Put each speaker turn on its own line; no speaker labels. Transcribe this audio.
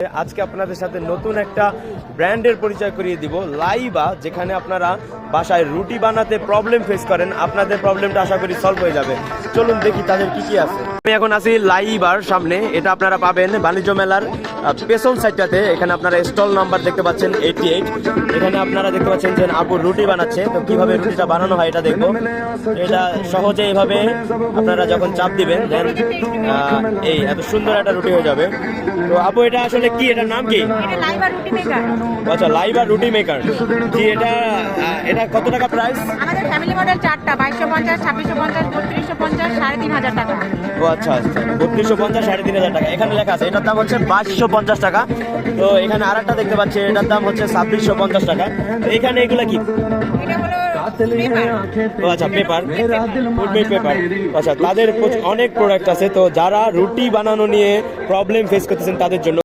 আজকে আপনাদের সাথে নতুন একটা ব্র্যান্ডের পরিচয় করিয়ে দিব, লাইবা, যেখানে আপনারা বাসায় রুটি বানাতে প্রবলেম ফেস করেন। আপনাদের প্রবলেমটা আশা করি সলভ হয়ে যাবে। চলুন দেখি তাদের কি কি আছে। আমি এখন আছি লাইবার সামনে। এটা আপনারা পাবেন বাণিজ্য মেলার পেছন সাইডটাতে। এখানে আপনারা স্টল নাম্বার দেখতে পাচ্ছেন 88। এখানে আপনারা দেখতে পাচ্ছেন যে আপু রুটি বানাচ্ছে। তো কিভাবে রুটিটা বানানো হয় এটা দেখবো। এটা সহজে এভাবে আপনারা যখন চাপ দিবেন দেন এই এত সুন্দর একটা রুটি হয়ে যাবে। তো আপু এটা আসলে কি, এটার নাম কি? আচ্ছা, লাইবা রুটি মেকার। জি, এটা কত টাকা প্রাইস?
আমাদের ফ্যামিলি মডেল 4টা 2250, 2650, 3250, 3500 টাকা।
ও আচ্ছা আচ্ছা, 3250, 3500 টাকা এখানে লেখা আছে। এটার দাম হচ্ছে 2250 টাকা। তো এখানে আরেকটা দেখতে পাচ্ছি, এটার দাম হচ্ছে 2650 টাকা। এখানে এগুলা কি?
এটা হলো
ও আচ্ছা, পেপার, ফুডমেড পেপার। আচ্ছা, তাদের অনেক প্রোডাক্ট আছে। তো যারা রুটি বানানো নিয়ে প্রবলেম ফেস করতেছেন তাদের জন্য